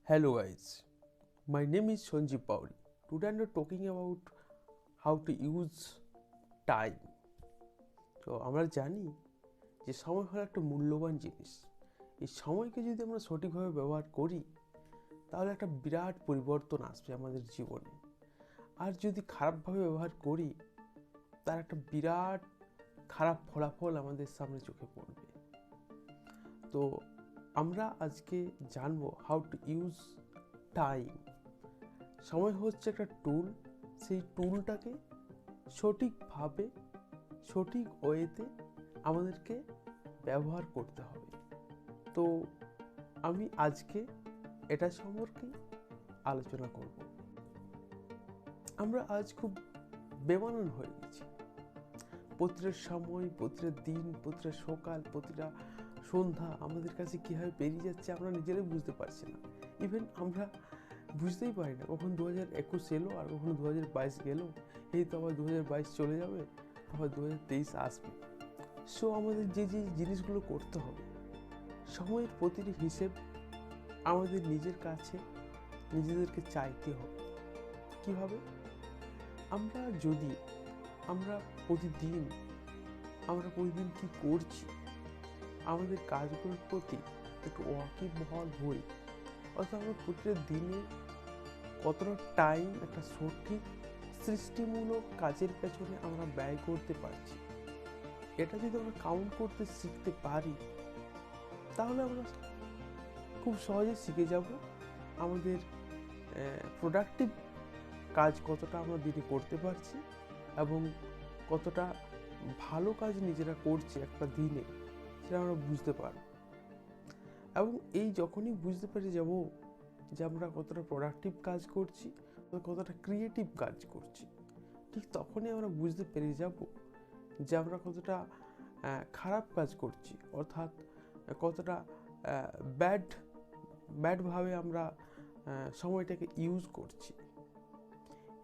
Hello guys, my name is Sanjeev Pauri. Today I'm talking about how to use time. তো আমরা জানি যে সময় হলো একটা মূল্যবান জিনিস। এই সময়কে যদি আমরা সঠিকভাবে ব্যবহার করি তাহলে একটা বিরাট পরিবর্তন আসবে আমাদের জীবনে। আর যদি খারাপভাবে ব্যবহার করি তার একটা বিরাট খারাপ ফলাফল আমাদের সামনে চোখে পড়বে। তো আমরা আজকে জানবো হাউ টু ইউজ টাইম। সময় হচ্ছে একটা টুল, সেই টুলটাকে সঠিকভাবে সঠিক ওয়েতে আমাদেরকে ব্যবহার করতে হবে। তো আমি আজকে এটা সম্পর্কে আলোচনা করব। আমরা আজ খুব বেমানান হয়ে গেছি। প্রতিটা সময়, প্রতিটা দিন, প্রতিটা সকাল, প্রতিটা সন্ধ্যা আমাদের কাছে কীভাবে পেরিয়ে যাচ্ছে আমরা নিজেরাই বুঝতে পারছি না। ইভেন আমরা বুঝতেই পারি না কখন 2021 এলো আর কখন 2022 গেল। এই তো আবার 2022 চলে যাবে, আবার 2023 আসবে। সো আমাদের যে জিনিসগুলো করতে হবে, সময়ের প্রতিটি হিসেব আমাদের নিজের কাছে নিজেদেরকে চাইতে হবে। কীভাবে? আমরা প্রতিদিন কী করছি, আমাদের কাজগুলোর প্রতি একটু ওয়াকিবহাল হই, অর্থাৎ আমরা প্রতিটা দিনে কতটা টাইম একটা সঠিক সৃষ্টিমূলক কাজের পেছনে আমরা ব্যয় করতে পারছি, এটা যদি আমরা কাউন্ট করতে শিখতে পারি তাহলে আমরা খুব সহজে শিখে যাব আমাদের প্রোডাক্টিভ কাজ কতটা আমরা দিনে করতে পারছি এবং কতটা ভালো কাজ নিজেরা করছি একটা দিনে, সেটা আমরা বুঝতে পারব। এবং যখনই বুঝতে পেরে যাব যে আমরা কতটা প্রোডাক্টিভ কাজ করছি, কতটা ক্রিয়েটিভ কাজ করছি, ঠিক তখনই আমরা বুঝতে পেরে যাব যে আমরা কতটা খারাপ কাজ করছি, অর্থাৎ কতটা ব্যাডভাবে আমরা সময়টাকে ইউজ করছি।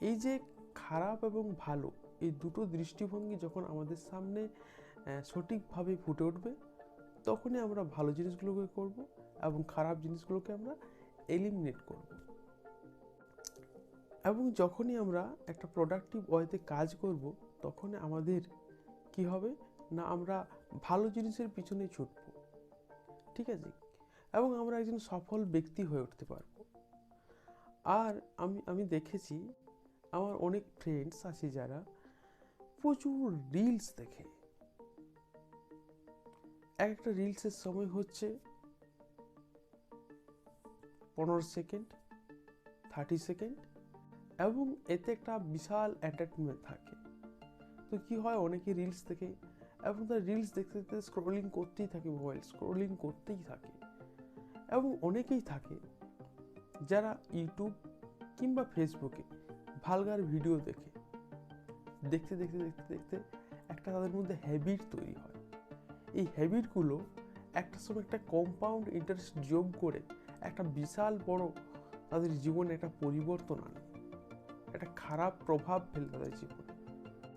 এই যে খারাপ এবং ভালো, এই দুটো দৃষ্টিভঙ্গি যখন আমাদের সামনে সঠিকভাবে ফুটে উঠবে, তখনই আমরা ভালো জিনিসগুলোকে করব এবং খারাপ জিনিসগুলোকে আমরা এলিমিনেট করব। এবং যখনই আমরা একটা প্রোডাক্টিভ ওয়েতে কাজ করব, তখনই আমাদের কি হবে না, আমরা ভালো জিনিসের পিছনে ছুটব, ঠিক আছে, এবং আমরা একজন সফল ব্যক্তি হয়ে উঠতে পারব। আর আমি দেখেছি আমার অনেক ফ্রেন্ডস আছে যারা প্রচুর রিলস দেখে। একটা রিলসের সময় হচ্ছে 15 সেকেন্ড, 30 সেকেন্ড, এবং এতে একটা বিশাল এন্টারটেনমেন্ট থাকে। তো কি হয়, অনেকে রিলস দেখে এবং তার রিলস দেখতে দেখতে স্ক্রলিং করতেই থাকে, মোবাইল স্ক্রলিং করতেই থাকে। এবং অনেকেই থাকে যারা ইউটিউব কিংবা ফেসবুকে ভালগার ভিডিও দেখতে একটা তাদের মধ্যে হ্যাবিট তৈরি হয়। এই হ্যাবিটগুলো একটা সময় একটা কম্পাউন্ড ইন্টারেস্ট যোগ করে একটা বিশাল বড় তাদের জীবনে একটা পরিবর্তন আনে, একটা খারাপ প্রভাব ফেলে তাদের জীবনে।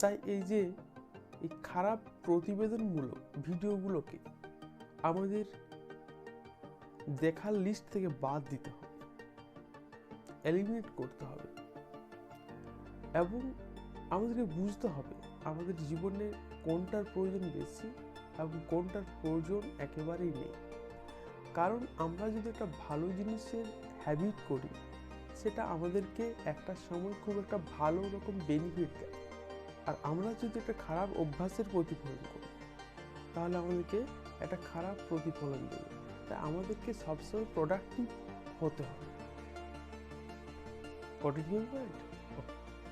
তাই এই খারাপ প্রতিবেদনমূলক ভিডিওগুলোকে আমাদের দেখার লিস্ট থেকে বাদ দিতে হবে, এলিমিনেট করতে হবে। এবং আমাদেরকে বুঝতে হবে আমাদের জীবনে কোনটার প্রয়োজন বেশি এবং কোনটার প্রয়োজন একেবারেই নেই। কারণ আমরা যদি একটা ভালো জিনিসের হ্যাবিট করি, সেটা আমাদেরকে একটা সময় খুব একটা ভালো রকম বেনিফিট দেয়। আর আমরা যদি একটা খারাপ অভ্যাসের প্রতিফলন করি, তাহলে আমাদেরকে একটা খারাপ প্রতিফলন দেবে। তাই আমাদেরকে সবসময় প্রোডাক্টিভ হতে হবে।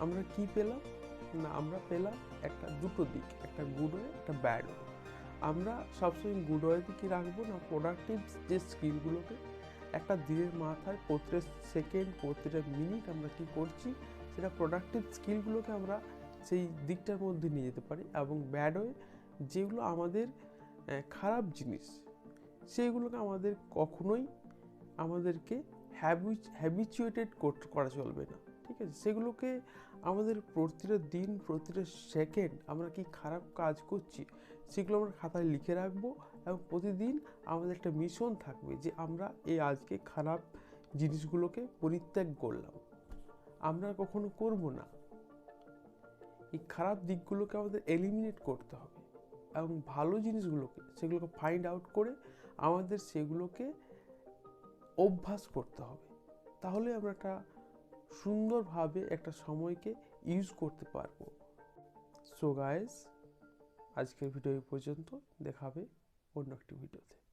আমরা কি পেলাম না, আমরা পেলাম একটা দুটো দিক, একটা গুড ওয়ে, একটা ব্যাড ওয়ে। আমরা সবসময় গুড ওয়েতে কি রাখবো না, প্রোডাক্টিভ যে স্কিলগুলোকে একটা দিনের মাথায় প্রতিটা সেকেন্ড, প্রতিটা মিনিট আমরা কি করছি, সেটা প্রোডাক্টিভ স্কিলগুলোকে আমরা সেই দিকটার মধ্যে নিয়ে যেতে পারি। এবং ব্যাড ওয়ে, যেগুলো আমাদের খারাপ জিনিস, সেইগুলোকে কখনোই আমাদেরকে হ্যাবিচুয়েটেড করা চলবে না, ঠিক আছে। সেগুলোকে আমাদের প্রতিটা দিন, প্রতিটা সেকেন্ড আমরা কি খারাপ কাজ করছি সেগুলো আমরা খাতায় লিখে রাখবো। এবং প্রতিদিন আমাদের একটা মিশন থাকবে যে আমরা আজকে খারাপ জিনিসগুলোকে পরিত্যাগ করলাম, আমরা কখনো করব না। এই খারাপ দিকগুলোকে আমাদের এলিমিনেট করতে হবে এবং ভালো জিনিসগুলোকে সেগুলোকে ফাইন্ড আউট করে আমাদের সেগুলোকে অভ্যাস করতে হবে। তাহলে আমরা একটা সুন্দরভাবে একটা সময়কে ইউজ করতে পারবো। সো গাইস, আজকের ভিডিও এই পর্যন্ত, দেখা হবে অন্য একটি ভিডিওতে।